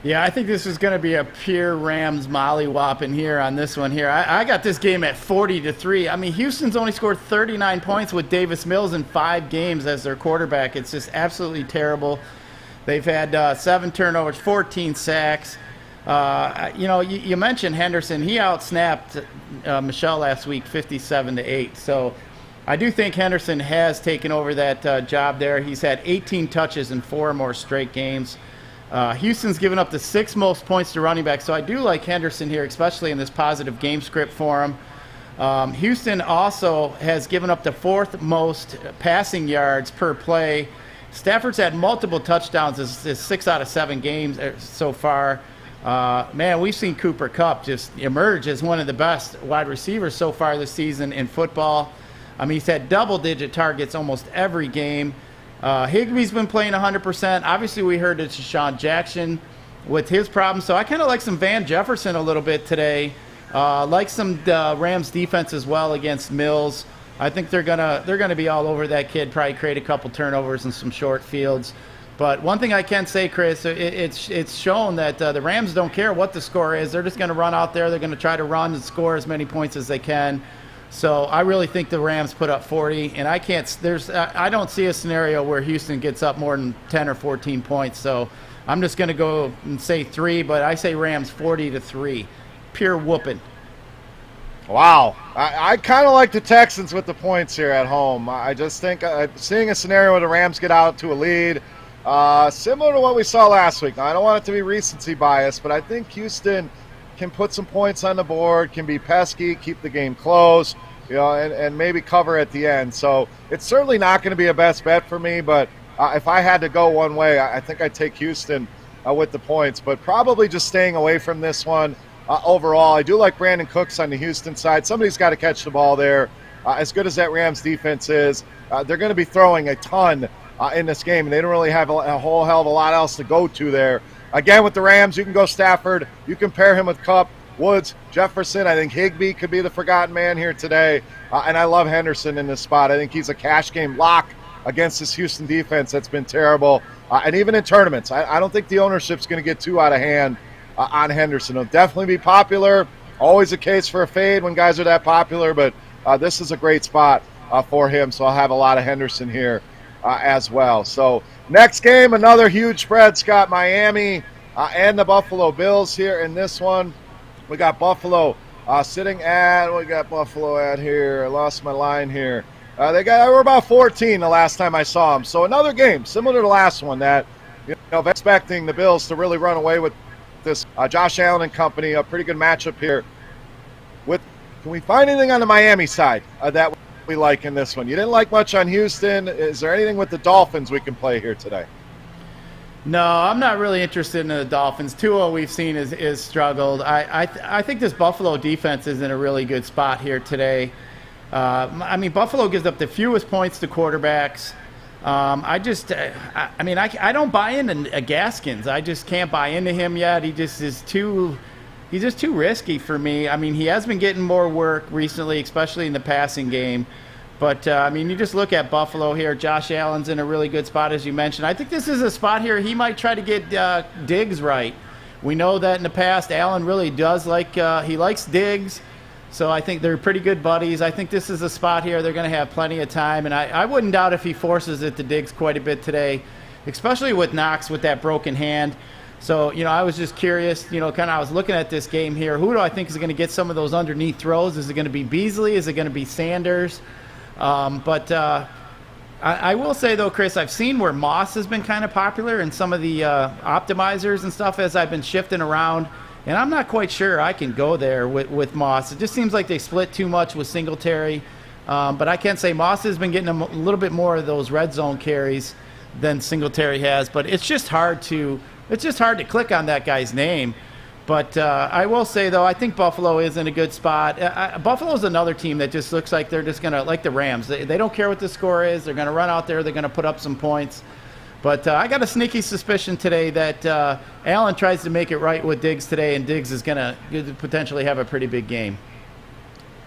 Yeah, I think this is going to be a pure Rams mollywhopping here on this one here. I got this game at 40-3. I mean, Houston's only scored 39 points with Davis Mills in 5 games as their quarterback. It's just absolutely terrible. They've had 7 turnovers, 14 sacks. You mentioned Henderson. He outsnapped Michelle last week 57-8. So I do think Henderson has taken over that job there. He's had 18 touches in 4 more straight games. Houston's given up the 6th most points to running back, so I do like Henderson here, especially in this positive game script for him. Houston also has given up the 4th most passing yards per play. Stafford's had multiple touchdowns in 6 out of 7 games so far. Man, we've seen Cooper Kupp just emerge as one of the best wide receivers so far this season in football. I mean, he's had double-digit targets almost every game. Higbee's been playing 100%. Obviously, we heard it's Deshaun Jackson with his problems. So I kind of like some Van Jefferson a little bit today. Like some Rams defense as well against Mills. I think they're gonna be all over that kid. Probably create a couple turnovers and some short fields. But one thing I can say, Chris, it's shown that the Rams don't care what the score is. They're just going to run out there. They're going to try to run and score as many points as they can. So I really think the Rams put up 40, and I don't see a scenario where Houston gets up more than 10 or 14 points. So I'm just going to go and say 3, but I say Rams 40-3, pure whooping. Wow, I kind of like the Texans with the points here at home. I just think seeing a scenario where the Rams get out to a lead, similar to what we saw last week. Now, I don't want it to be recency bias, but I think Houston can put some points on the board, can be pesky, keep the game close, and maybe cover at the end. So it's certainly not going to be a best bet for me, but if I had to go one way, I think I'd take Houston with the points, but probably just staying away from this one overall. I do like Brandon Cooks on the Houston side. Somebody's got to catch the ball there. As good as that Rams defense is, they're going to be throwing a ton in this game, and they don't really have a whole hell of a lot else to go to there. Again, with the Rams, you can go Stafford. You can pair him with Kupp. Woods, Jefferson. I think Higbee could be the forgotten man here today. And I love Henderson in this spot. I think he's a cash game lock against this Houston defense that's been terrible. And even in tournaments, I don't think the ownership's going to get too out of hand on Henderson. He'll definitely be popular. Always a case for a fade when guys are that popular, but this is a great spot for him, so I'll have a lot of Henderson here as well. So next game, another huge spread, Scott. Miami and the Buffalo Bills here in this one. We got Buffalo sitting at, what we got Buffalo at here? I lost my line here. They were about 14 the last time I saw them. So another game, similar to the last one, that expecting the Bills to really run away with this Josh Allen and company. A pretty good matchup here. Can we find anything on the Miami side that we like in this one? You didn't like much on Houston. Is there anything with the Dolphins we can play here today? No, I'm not really interested in the Dolphins. Tua, we've seen, is struggled. I think this Buffalo defense is in a really good spot here today. I mean, Buffalo gives up the fewest points to quarterbacks. I don't buy into Gaskins. I just can't buy into him yet. He's just too risky for me. I mean, he has been getting more work recently, especially in the passing game. But, I mean, you just look at Buffalo here. Josh Allen's in a really good spot, as you mentioned. I think this is a spot here he might try to get Diggs right. We know that in the past, Allen really does he likes Diggs. So I think they're pretty good buddies. I think this is a spot here they're going to have plenty of time. And I wouldn't doubt if he forces it to Diggs quite a bit today, especially with Knox with that broken hand. So, I was just curious, I was looking at this game here. Who do I think is going to get some of those underneath throws? Is it going to be Beasley? Is it going to be Sanders? I will say, though, Chris, I've seen where Moss has been kind of popular in some of the optimizers and stuff as I've been shifting around. And I'm not quite sure I can go there with Moss. It just seems like they split too much with Singletary. But I can say Moss has been getting a little bit more of those red zone carries than Singletary has. But it's just hard to click on that guy's name. But I will say, though, I think Buffalo is in a good spot. Buffalo's another team that just looks like they're just going to, like the Rams, they don't care what the score is. They're going to run out there. They're going to put up some points. But I got a sneaky suspicion today that Allen tries to make it right with Diggs today, and Diggs is going to potentially have a pretty big game.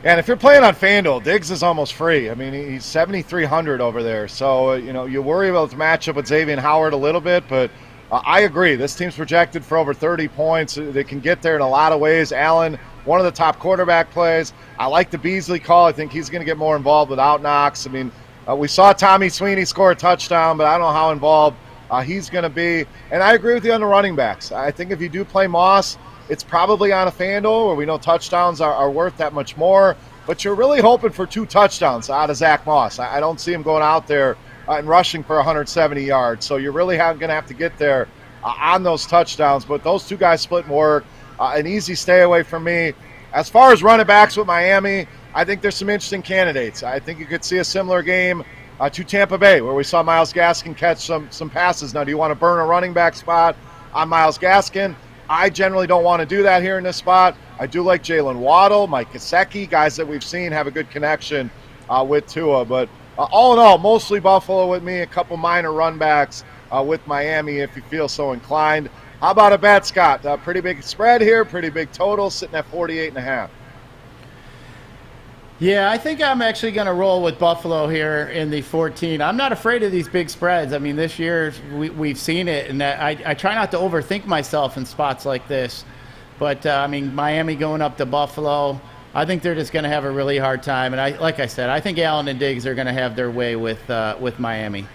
And if you're playing on FanDuel, Diggs is almost free. I mean, he's 7,300 over there. So, you worry about the matchup with Xavier Howard a little bit, but I agree. This team's projected for over 30 points. They can get there in a lot of ways. Allen, one of the top quarterback plays. I like the Beasley call. I think he's going to get more involved without Knox. I mean, we saw Tommy Sweeney score a touchdown, but I don't know how involved he's going to be. And I agree with you on the running backs. I think if you do play Moss, it's probably on a FanDuel where we know touchdowns are worth that much more. But you're really hoping for 2 touchdowns out of Zach Moss. I don't see him going out there and rushing for 170 yards. So you're really going to have to get there on those touchdowns. But those 2 guys split work. An easy stay away from me. As far as running backs with Miami, I think there's some interesting candidates. I think you could see a similar game to Tampa Bay where we saw Myles Gaskin catch some passes. Now, do you want to burn a running back spot on Myles Gaskin? I generally don't want to do that here in this spot. I do like Jalen Waddle, Mike Gesicki, guys that we've seen have a good connection with Tua. But all in all, mostly Buffalo with me, a couple minor run backs with Miami if you feel so inclined. How about a bet, Scott? Pretty big spread here, pretty big total, sitting at 48.5. Yeah, I think I'm actually going to roll with Buffalo here in the 14. I'm not afraid of these big spreads. I mean, this year we've seen it, and I try not to overthink myself in spots like this. But, I mean, Miami going up to Buffalo, I think they're just going to have a really hard time. And like I said, I think Allen and Diggs are going to have their way with Miami.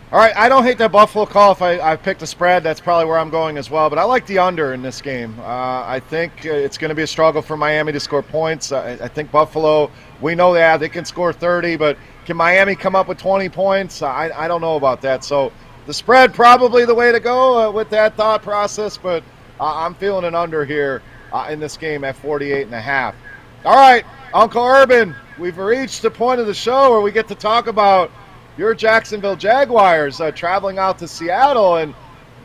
All right, I don't hate that Buffalo call. If I picked a spread, that's probably where I'm going as well. But I like the under in this game. I think it's going to be a struggle for Miami to score points. I think Buffalo, we know they can score 30, but can Miami come up with 20 points? I don't know about that. So the spread probably the way to go with that thought process, but I'm feeling an under here in this game at 48.5. All right, Uncle Urban, we've reached the point of the show where we get to talk about your Jacksonville Jaguars traveling out to Seattle, and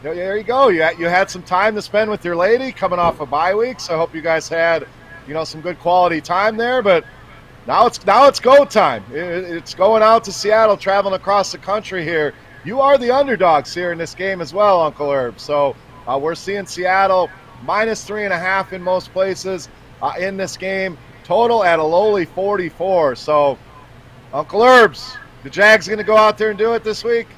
there you go. You had some time to spend with your lady coming off a bye week, so I hope you guys had some good quality time there. But now it's go time. It's going out to Seattle, traveling across the country here. You are the underdogs here in this game as well, Uncle Herb. So we're seeing Seattle minus 3.5 in most places in this game. Total at a lowly 44. So, Uncle Herbs, the Jags going to go out there and do it this week?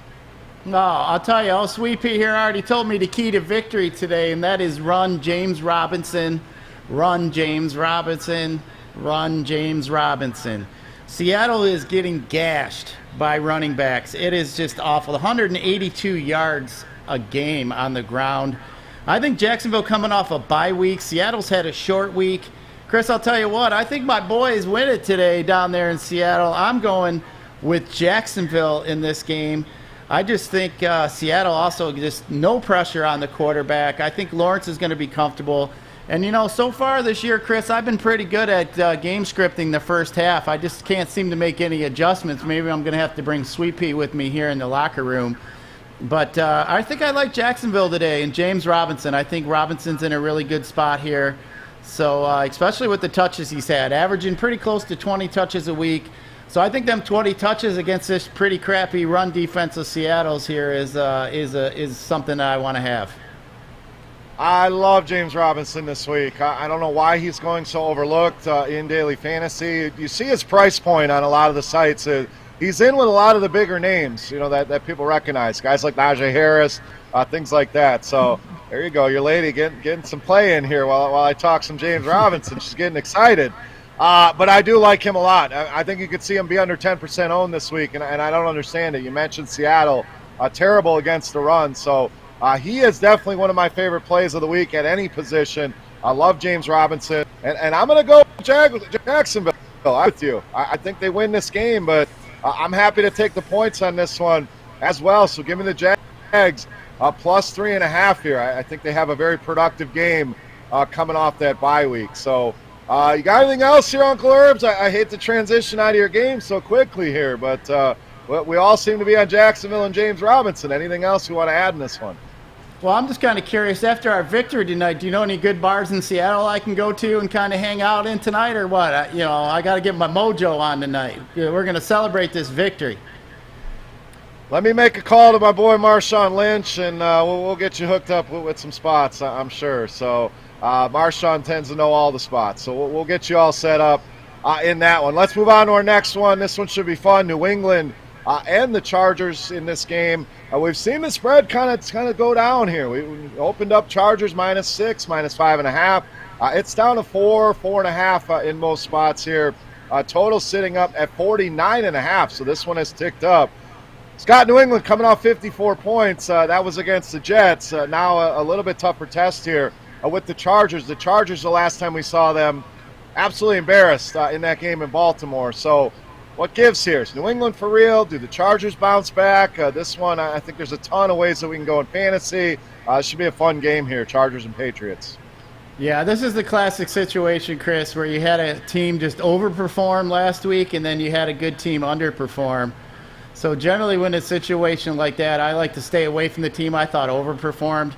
No, I'll tell you, old Sweet Pea here already told me the key to victory today, and that is run James Robinson, run James Robinson, run James Robinson. Seattle is getting gashed by running backs. It is just awful. 182 yards a game on the ground. I think Jacksonville coming off a bye week. Seattle's had a short week. Chris, I'll tell you what, I think my boys win it today down there in Seattle. I'm going with Jacksonville in this game. I just think Seattle also just no pressure on the quarterback. I think Lawrence is going to be comfortable. And, you know, so far this year, Chris, I've been pretty good at game scripting the first half. I just can't seem to make any adjustments. Maybe I'm going to have to bring Sweet Pea with me here in the locker room. But I think I like Jacksonville today. And James Robinson, I think Robinson's in a really good spot here. So especially with the touches he's had, averaging pretty close to 20 touches a week. So I think them 20 touches against this pretty crappy run defense of Seattle's here is something that I want to have. I love James Robinson this week. I don't know why he's going so overlooked in daily fantasy. You see his price point on a lot of the sites. He's in with a lot of the bigger names, you know, that people recognize. Guys like Najee Harris, things like that. So there you go. Your lady getting some play in here while I talk some James Robinson. She's getting excited. But I do like him a lot. I think you could see him be under 10% owned this week, and I don't understand it. You mentioned Seattle, terrible against the run. So he is definitely one of my favorite plays of the week at any position. I love James Robinson. And I'm going to go Jacksonville. I'm with you. I think they win this game, but I'm happy to take the points on this one as well. So give me the Jags plus 3.5 here. I think they have a very productive game coming off that bye week. So you got anything else here, Uncle Herbs? I hate to transition out of your game so quickly here, but we all seem to be on Jacksonville and James Robinson. Anything else you want to add in this one? Well, I'm just kind of curious, after our victory tonight, do you know any good bars in Seattle I can go to and kind of hang out in tonight, or what? I got to get my mojo on tonight. We're going to celebrate this victory. Let me make a call to my boy Marshawn Lynch, and we'll get you hooked up with some spots, I'm sure. So Marshawn tends to know all the spots, so we'll get you all set up in that one. Let's move on to our next one. This one should be fun. New England and the Chargers in this game. We've seen the spread kind of go down here. We opened up Chargers -6, -5.5. It's down to 4.5 in most spots here. Total sitting up at 49.5. So this one has ticked up. Scott, New England coming off 54 points. That was against the Jets. Now a little bit tougher test here with the Chargers. The Chargers, the last time we saw them, absolutely embarrassed in that game in Baltimore. So what gives here? Is New England for real? Do the Chargers bounce back? This one, I think there's a ton of ways that we can go in fantasy. It should be a fun game here, Chargers and Patriots. Yeah, this is the classic situation, Chris, where you had a team just overperform last week and then you had a good team underperform. So generally when it's a situation like that, I like to stay away from the team I thought overperformed.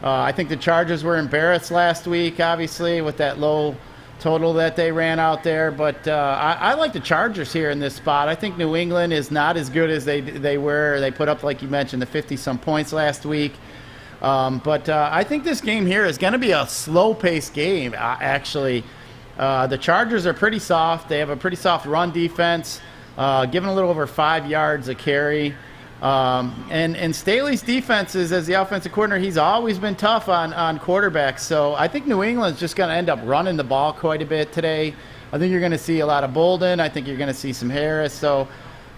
I think the Chargers were embarrassed last week, obviously, with that low total that they ran out there. But I like the Chargers here in this spot. I think New England is not as good as they were. They put up, like you mentioned, the 50-some points last week. But I think this game here is going to be a slow-paced game, actually. The Chargers are pretty soft. They have a pretty soft run defense, giving a little over 5 yards a carry. And Staley's defenses, as the offensive coordinator, he's always been tough on quarterbacks. So I think New England's just going to end up running the ball quite a bit today. I think you're going to see a lot of Bolden. I think you're going to see some Harris. So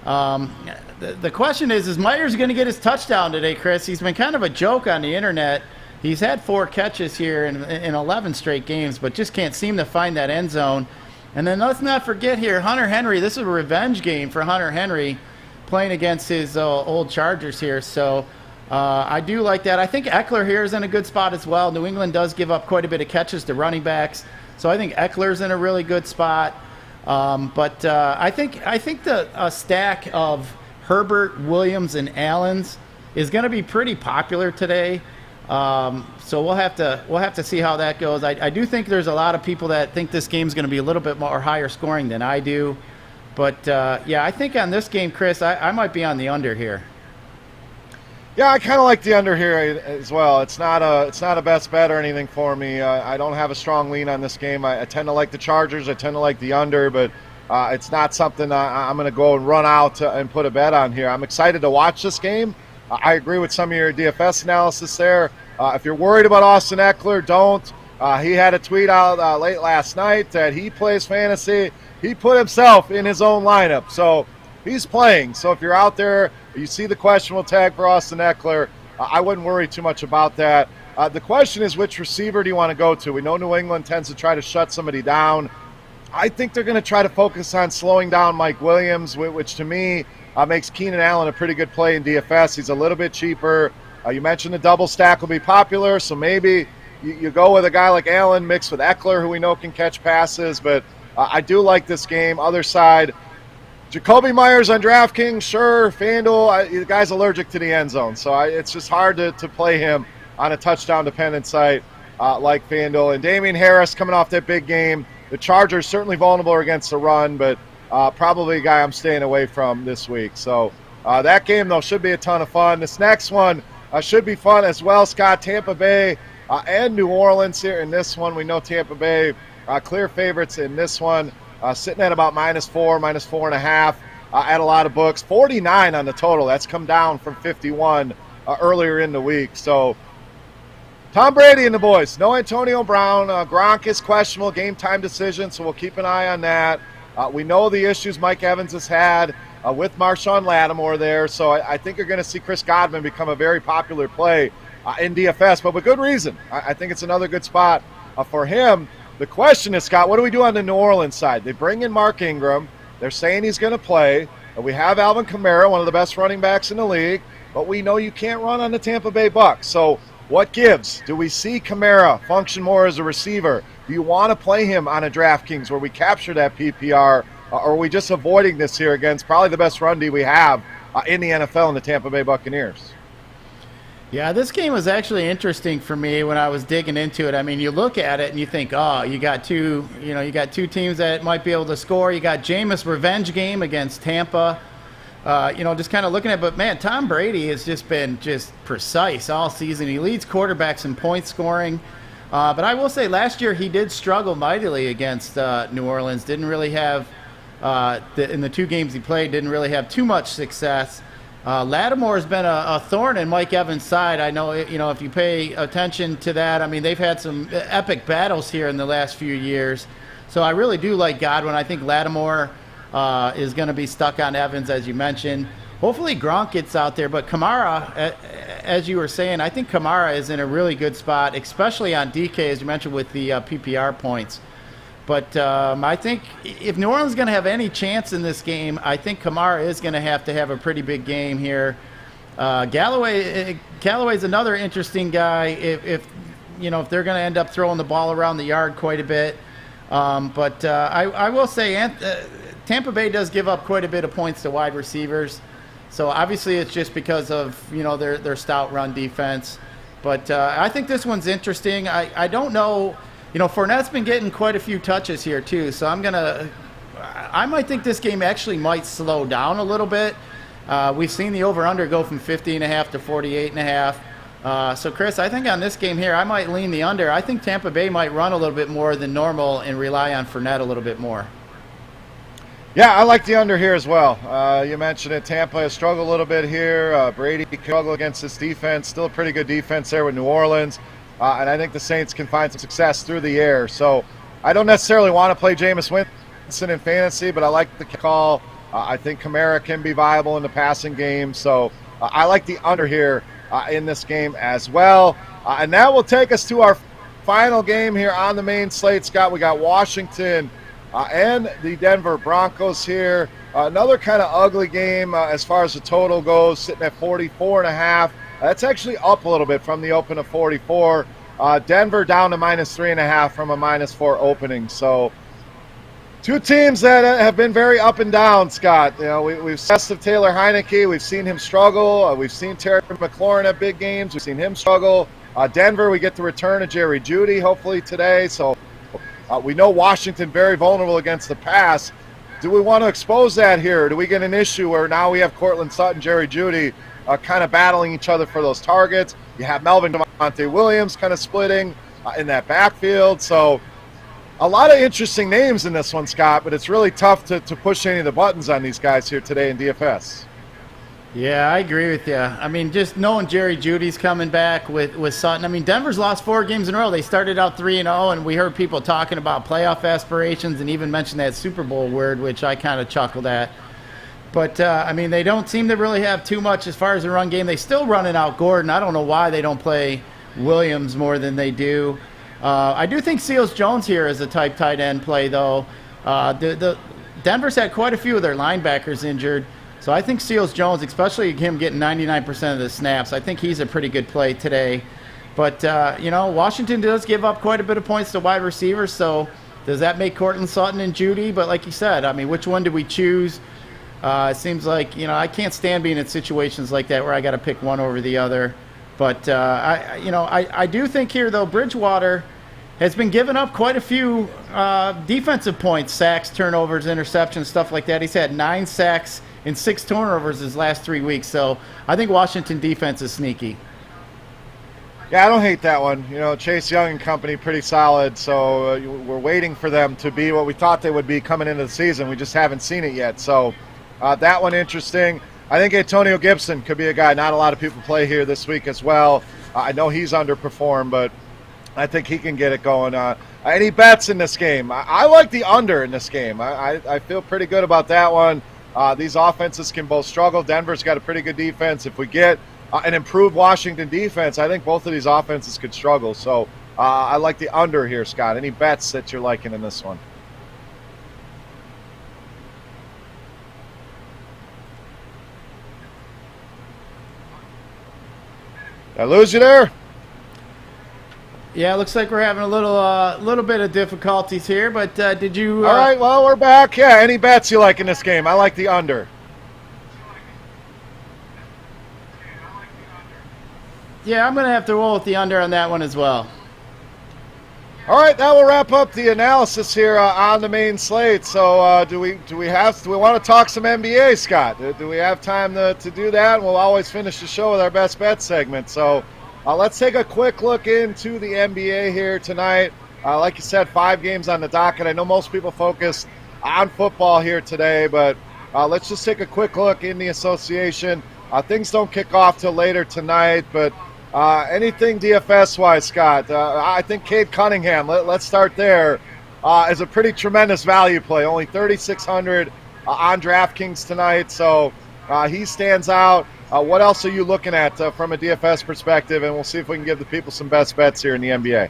the question is Myers going to get his touchdown today, Chris? He's been kind of a joke on the internet. He's had 4 catches here in 11 straight games, but just can't seem to find that end zone. And then let's not forget here, Hunter Henry. This is a revenge game for Hunter Henry, playing against his old Chargers here. So I do like that. I think Eckler here is in a good spot as well. New England does give up quite a bit of catches to running backs. So I think Eckler's in a really good spot. But I think the stack of Herbert, Williams, and Allens is going to be pretty popular today. So we'll have to see how that goes. I do think there's a lot of people that think this game's going to be a little bit more higher scoring than I do. But, yeah, I think on this game, Chris, I might be on the under here. Yeah, I kind of like the under here as well. It's not a best bet or anything for me. I don't have a strong lean on this game. I tend to like the Chargers. I tend to like the under, but it's not something I'm going to go and run out and put a bet on here. I'm excited to watch this game. I agree with some of your DFS analysis there. If you're worried about Austin Eckler, don't. He had a tweet out late last night that he plays fantasy. He put himself in his own lineup, so he's playing. So if you're out there, you see the questionable tag for Austin Eckler, I wouldn't worry too much about that. The question is, which receiver do you want to go to? We know New England tends to try to shut somebody down. I think they're going to try to focus on slowing down Mike Williams, which to me makes Keenan Allen a pretty good play in DFS. He's a little bit cheaper. You mentioned the double stack will be popular, so maybe you go with a guy like Allen mixed with Eckler, who we know can catch passes. But I do like this game. Other side, Jacoby Myers on DraftKings, sure. FanDuel, the guy's allergic to the end zone, so it's just hard to play him on a touchdown-dependent site like FanDuel. And Damian Harris coming off that big game. The Chargers certainly vulnerable against the run, but probably a guy I'm staying away from this week. So that game, though, should be a ton of fun. This next one should be fun as well, Scott. Tampa Bay and New Orleans here in this one. We know Tampa Bay clear favorites in this one. Sitting at about -4, -4.5 at a lot of books. 49 on the total. That's come down from 51 earlier in the week. So Tom Brady and the boys. No Antonio Brown. Gronk is questionable. Game time decision, so we'll keep an eye on that. We know the issues Mike Evans has had with Marshawn Lattimore there. So I think you're going to see Chris Godwin become a very popular play in DFS, but with good reason. I think it's another good spot for him. The question is, Scott, what do we do on the New Orleans side? They bring in Mark Ingram. They're saying he's going to play. We have Alvin Kamara, one of the best running backs in the league, but we know you can't run on the Tampa Bay Bucs. So what gives? Do we see Kamara function more as a receiver? Do you want to play him on a DraftKings where we capture that PPR, or are we just avoiding this here against probably the best run D we have in the NFL in the Tampa Bay Buccaneers? Yeah, this game was actually interesting for me when I was digging into it. I mean, you look at it and you think, oh, you got two teams that might be able to score. You got Jameis' revenge game against Tampa. Just kind of looking at it. But, man, Tom Brady has just been just precise all season. He leads quarterbacks in point scoring. But I will say last year he did struggle mightily against New Orleans. Didn't really have, in the two games he played, didn't really have too much success. Lattimore has been a thorn in Mike Evans' side. I know, if you pay attention to that, I mean, they've had some epic battles here in the last few years. So I really do like Godwin. I think Lattimore is going to be stuck on Evans, as you mentioned. Hopefully Gronk gets out there. But Kamara, as you were saying, I think Kamara is in a really good spot, especially on DK, as you mentioned, with the PPR points. But I think if New Orleans is going to have any chance in this game, I think Kamara is going to have a pretty big game here. Callaway's another interesting guy if they're going to end up throwing the ball around the yard quite a bit. But I will say Tampa Bay does give up quite a bit of points to wide receivers. So obviously it's just because of their stout run defense. But I think this one's interesting. I don't know. Fournette's been getting quite a few touches here too, so I might think this game actually might slow down a little bit. We've seen the over-under go from 50.5 to 48.5. So Chris, I think on this game here, I might lean the under. I think Tampa Bay might run a little bit more than normal and rely on Fournette a little bit more. Yeah, I like the under here as well. You mentioned it. Tampa has struggled a little bit here. Brady struggled against this defense. Still a pretty good defense there with New Orleans. And I think the Saints can find some success through the air. So I don't necessarily want to play Jameis Winston in fantasy, but I like the call. I think Kamara can be viable in the passing game. So I like the under here in this game as well. And that will take us to our final game here on the main slate, Scott. We got Washington and the Denver Broncos here. Another kind of ugly game as far as the total goes, sitting at 44.5. That's actually up a little bit from the open of 44. Denver down to -3.5 from a -4 opening. So two teams that have been very up and down, Scott. We've tested Taylor Heineke. We've seen him struggle. We've seen Terry McLaurin at big games. We've seen him struggle. Denver, we get the return of Jerry Jeudy hopefully today. So we know Washington very vulnerable against the pass. Do we want to expose that here? Do we get an issue where now we have Cortland Sutton, Jerry Jeudy, kind of battling each other for those targets. You have Melvin Devontae Williams kind of splitting in that backfield. So a lot of interesting names in this one, Scott, but it's really tough to push any of the buttons on these guys here today in DFS. Yeah, I agree with you. I mean, just knowing Jerry Jeudy's coming back with Sutton. I mean, Denver's lost 4 games in a row. They started out 3-0, and we heard people talking about playoff aspirations and even mentioned that Super Bowl word, which I kind of chuckled at. But, I mean, they don't seem to really have too much as far as the run game. They still running out Gordon. I don't know why they don't play Williams more than they do. I do think Seals-Jones here is a type tight end play, though. Denver's had quite a few of their linebackers injured. So I think Seals-Jones, especially him getting 99% of the snaps, I think he's a pretty good play today. But, you know, Washington does give up quite a bit of points to wide receivers, so does that make Courtland Sutton and Jeudy? But like you said, I mean, which one do we choose? It seems like, you know, I can't stand being in situations like that where I got to pick one over the other. But, I do think here, though, Bridgewater has been giving up quite a few defensive points, sacks, turnovers, interceptions, stuff like that. He's had 9 sacks and 6 turnovers his last 3 weeks. So I think Washington defense is sneaky. Yeah, I don't hate that one. You know, Chase Young and company pretty solid. So we're waiting for them to be what we thought they would be coming into the season. We just haven't seen it yet. So that one interesting. I think Antonio Gibson could be a guy not a lot of people play here this week as well. I know he's underperformed, but I think he can get it going. Any bets in this game? I like the under in this game. I feel pretty good about that one. These offenses can both struggle. Denver's got a pretty good defense. If we get an improved Washington defense, I think both of these offenses could struggle. So I like the under here, Scott. Any bets that you're liking in this one? Did I lose you there? Yeah, it looks like we're having a little bit of difficulties here, but did you... All right, well, we're back. Yeah, any bets you like in this game? I like the under. Yeah, I'm going to have to roll with the under on that one as well. All right, that will wrap up the analysis here on the main slate. So do we want to talk some NBA, Scott? Do we have time to do that? We'll always finish the show with our best bet segment. So let's take a quick look into the NBA here tonight. Like you said, 5 games on the docket. I know most people focus on football here today, but let's just take a quick look in the association. Things don't kick off till later tonight, but anything DFS-wise, Scott? I think Cade Cunningham, let's start there, is a pretty tremendous value play. Only 3,600 on DraftKings tonight, so he stands out. What else are you looking at from a DFS perspective? And we'll see if we can give the people some best bets here in the NBA.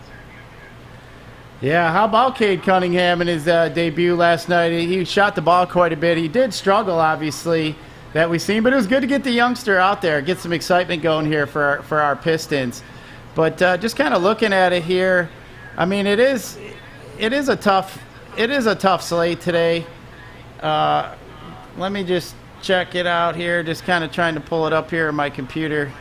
Yeah, how about Cade Cunningham in his debut last night? He shot the ball quite a bit. He did struggle, obviously, that we've seen, but it was good to get the youngster out there, get some excitement going here for our Pistons. But just kind of looking at it here, I mean, it is a tough slate today. Let me just check it out here, just kind of trying to pull it up here on my computer.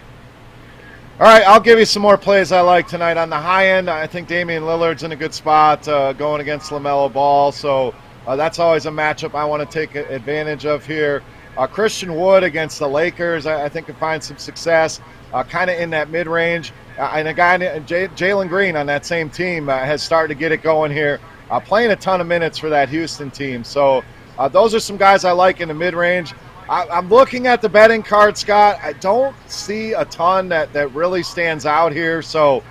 All right, I'll give you some more plays I like tonight. On the high end, I think Damian Lillard's in a good spot going against LaMelo Ball, so that's always a matchup I want to take advantage of here. Christian Wood against the Lakers, I think can find some success kind of in that mid-range. And a guy, Jalen Green on that same team, has started to get it going here, playing a ton of minutes for that Houston team. So those are some guys I like in the mid-range. I'm looking at the betting card, Scott. I don't see a ton that really stands out here, so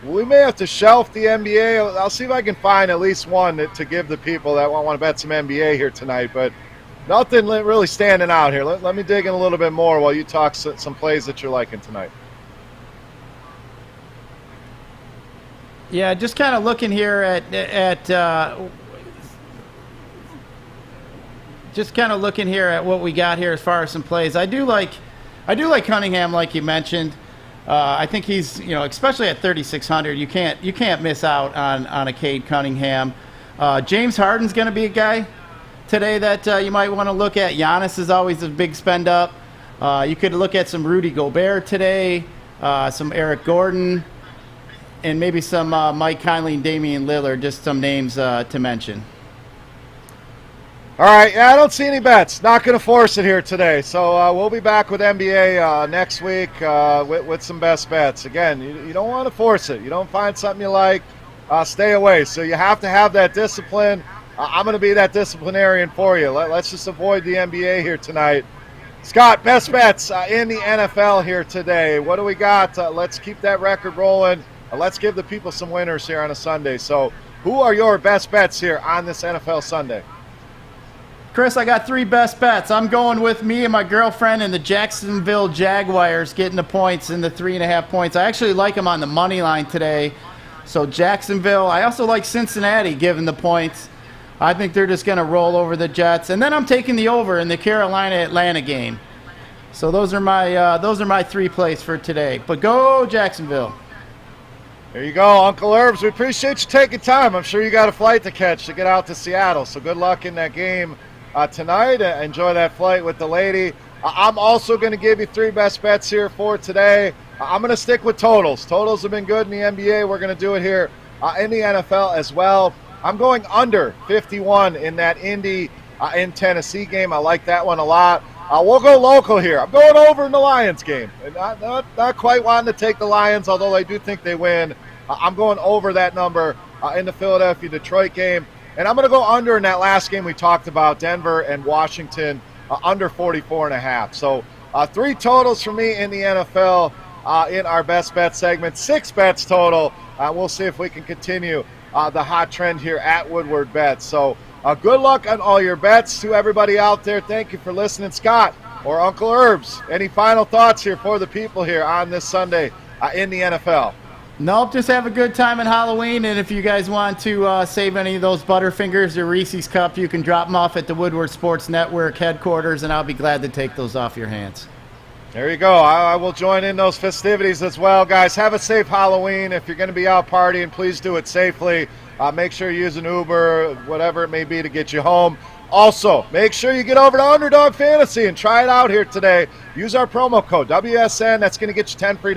we may have to shelf the NBA. I'll see if I can find at least one to give the people that want to bet some NBA here tonight, but nothing really standing out here. Let me dig in a little bit more while you talk some plays that you're liking tonight. Yeah, just kind of looking here at what we got here as far as some plays. I do like Cunningham, like you mentioned. I think he's, especially at 3,600, you can't miss out on a Cade Cunningham. James Harden's going to be a guy today that you might want to look at. Giannis is always a big spend up. You could look at some Rudy Gobert today, some Eric Gordon, and maybe some Mike Conley and Damian Lillard, just some names to mention. All right, yeah, I don't see any bets. Not going to force it here today. So we'll be back with NBA next week with some best bets. Again, you don't want to force it. You don't find something you like, stay away. So you have to have that discipline. I'm going to be that disciplinarian for you. Let's just avoid the NBA here tonight. Scott, best bets in the NFL here today. What do we got? Let's keep that record rolling. Let's give the people some winners here on a Sunday. So who are your best bets here on this NFL Sunday? Chris, I got 3 best bets. I'm going with me and my girlfriend and the Jacksonville Jaguars getting the points in the 3.5 points. I actually like them on the money line today. So Jacksonville. I also like Cincinnati giving the points. I think they're just going to roll over the Jets. And then I'm taking the over in the Carolina-Atlanta game. So those are my 3 plays for today. But go Jacksonville. There you go, Uncle Herbs. We appreciate you taking time. I'm sure you got a flight to catch to get out to Seattle. So good luck in that game tonight. Enjoy that flight with the lady. I'm also going to give you 3 best bets here for today. I'm going to stick with totals. Totals have been good in the NBA. We're going to do it here in the NFL as well. I'm going under 51 in that Indy in Tennessee game. I like that one a lot. We'll go local here. I'm going over in the Lions game. Not quite wanting to take the Lions, although I do think they win. I'm going over that number in the Philadelphia-Detroit game. And I'm going to go under in that last game we talked about, Denver and Washington, under 44.5. So 3 totals for me in the NFL in our best bet segment. 6 bets total. We'll see if we can continue the hot trend here at Woodward Bets. So good luck on all your bets to everybody out there. Thank you for listening. Scott or Uncle Herbs, any final thoughts here for the people here on this Sunday in the NFL? Nope, just have a good time in Halloween, and if you guys want to save any of those Butterfingers or Reese's Cup, you can drop them off at the Woodward Sports Network headquarters, and I'll be glad to take those off your hands. There you go. I will join in those festivities as well. Guys, have a safe Halloween. If you're going to be out partying, please do it safely. Make sure you use an Uber, whatever it may be, to get you home. Also, make sure you get over to Underdog Fantasy and try it out here today. Use our promo code WSN. That's going to get you $10 free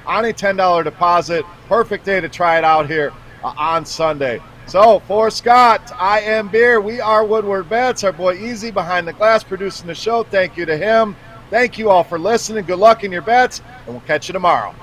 on a $10 deposit. Perfect day to try it out here on Sunday. So, for Scott, I am Beer. We are Woodward Bets. Our boy Easy behind the glass producing the show. Thank you to him. Thank you all for listening. Good luck in your bets, and we'll catch you tomorrow.